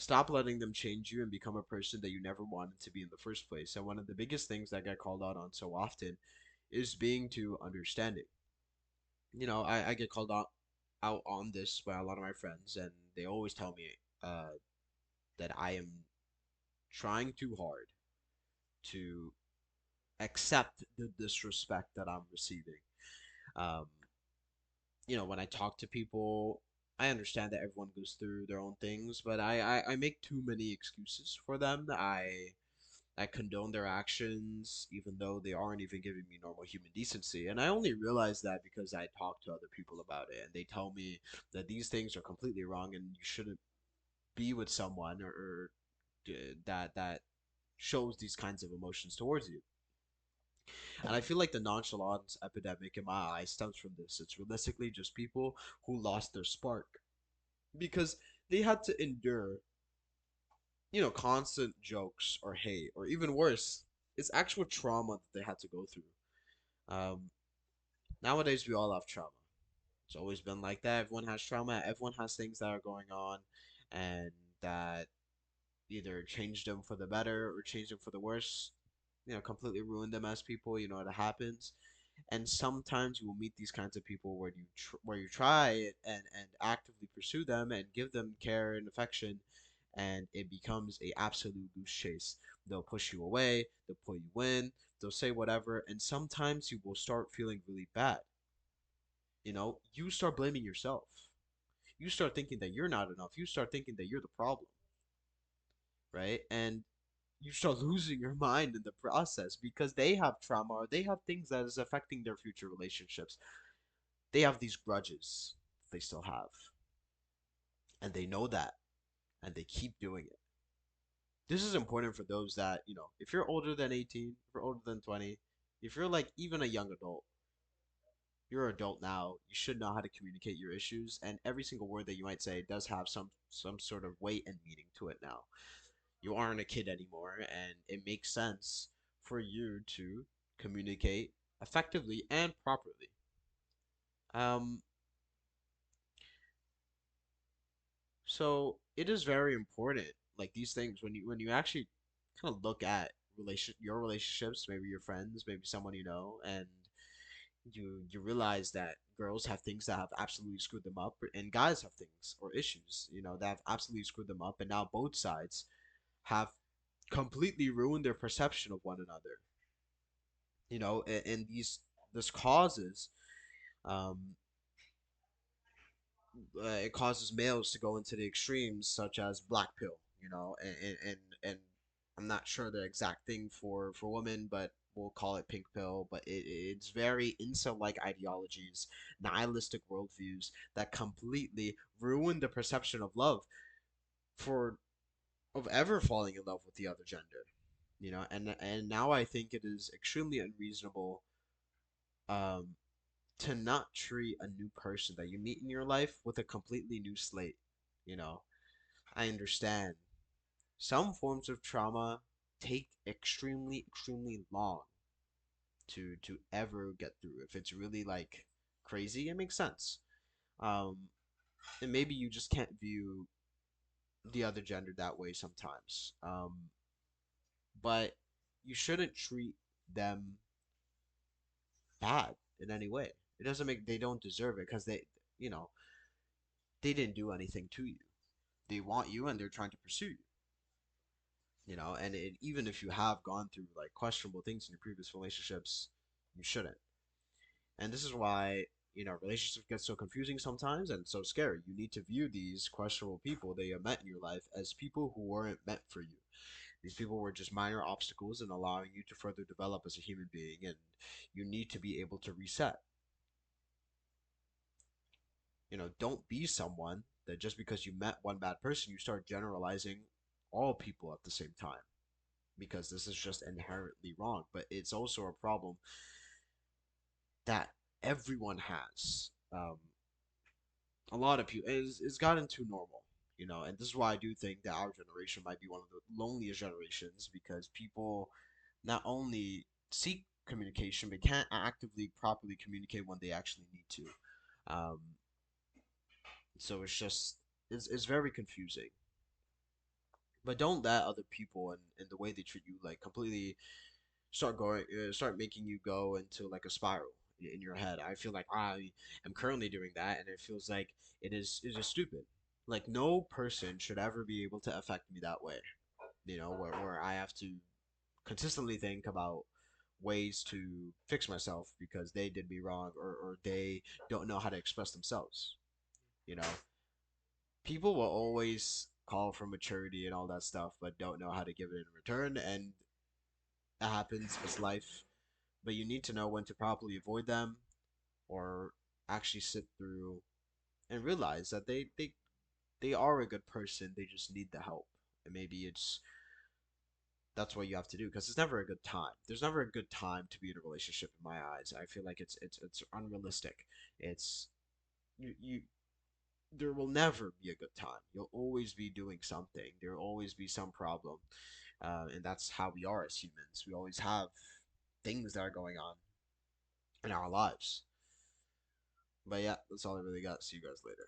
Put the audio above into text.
Stop letting them change you and become a person that you never wanted to be in the first place. And one of the biggest things that I get called out on so often is being too understanding. I get called out on this by a lot of my friends, and they always tell me uh, that I am trying too hard to accept the disrespect that I'm receiving. Um, when I talk to people, I understand that everyone goes through their own things, but I make too many excuses for them. I condone their actions, even though they aren't even giving me normal human decency. And I only realize that because I talk to other people about it, and they tell me that these things are completely wrong, and you shouldn't be with someone that shows these kinds of emotions towards you. And I feel like the nonchalance epidemic in my eyes stems from this. It's realistically just people who lost their spark because they had to endure, constant jokes or hate, or even worse, it's actual trauma that they had to go through. Um, Nowadays, we all have trauma. It's always been like that. Everyone has trauma. Everyone has things that are going on, and that either change them for the better or change them for the worse. Completely ruin them as people. It happens. And sometimes you will meet these kinds of people where you try it and actively pursue them and give them care and affection, and it becomes a absolute goose chase. They'll push you away, they'll pull you in, they'll say whatever, and sometimes you will start feeling really bad. You start blaming yourself. You start thinking that you're not enough. You start thinking that you're the problem, right? And you start losing your mind in the process because they have trauma or they have things that is affecting their future relationships. They have these grudges they still have, and they know that, and they keep doing it. This is important for those that, if you're older than 18, if you're older than 20, if you're like even a young adult, you're an adult now, you should know how to communicate your issues, and every single word that you might say does have some sort of weight and meaning to it now. You aren't a kid anymore, and it makes sense for you to communicate effectively and properly. Um, So it is very important, like these things, when you actually kind of look at your relationships, maybe your friends, maybe someone you know, and you realize that girls have things that have absolutely screwed them up, and guys have things or issues, that have absolutely screwed them up, and now both sides have completely ruined their perception of one another. And this causes um it causes males to go into the extremes such as black pill, and I'm not sure the exact thing for women, but we'll call it pink pill. But it's very incel-like ideologies, nihilistic worldviews that completely ruin the perception of love for of ever falling in love with the other gender. And now I think it is extremely unreasonable um to not treat a new person that you meet in your life with a completely new slate. You know, I understand some forms of trauma take extremely, extremely long to ever get through. If it's really like crazy, it makes sense. Um, and maybe you just can't view the other gender that way sometimes. But you shouldn't treat them bad in any way. It doesn't make they don't deserve it because you know, they didn't do anything to you. They want you and they're trying to pursue you. And even if you have gone through like questionable things in your previous relationships, you shouldn't. And this is why, relationships get so confusing sometimes and so scary. You need to view these questionable people that you have met in your life as people who weren't meant for you. These people were just minor obstacles in allowing you to further develop as a human being, and you need to be able to reset. Don't be someone that just because you met one bad person, you start generalizing all people at the same time, because this is just inherently wrong. But it's also a problem that everyone has. A lot of people it's gotten too normal, and this is why I do think that our generation might be one of the loneliest generations because people not only seek communication but can't actively properly communicate when they actually need to. Um, so it's very confusing. But don't let other people and the way they treat you like completely start making you go into like a spiral in your head. I feel like I am currently doing that, and it feels like it is just stupid. Like no person should ever be able to affect me that way. Where I have to consistently think about ways to fix myself because they did me wrong, or they don't know how to express themselves. You know, people will always call for maturity and all that stuff, but don't know how to give it in return, and that happens. It's life. But you need to know when to properly avoid them or actually sit through and realize that they are a good person. They just need the help. And maybe it's that's what you have to do because it's never a good time. There's never a good time to be in a relationship in my eyes. I feel like it's unrealistic. It's you there will never be a good time. You'll always be doing something. There will always be some problem. And that's how we are as humans. We always have things that are going on in our lives. But yeah, that's all I really got. See you guys later.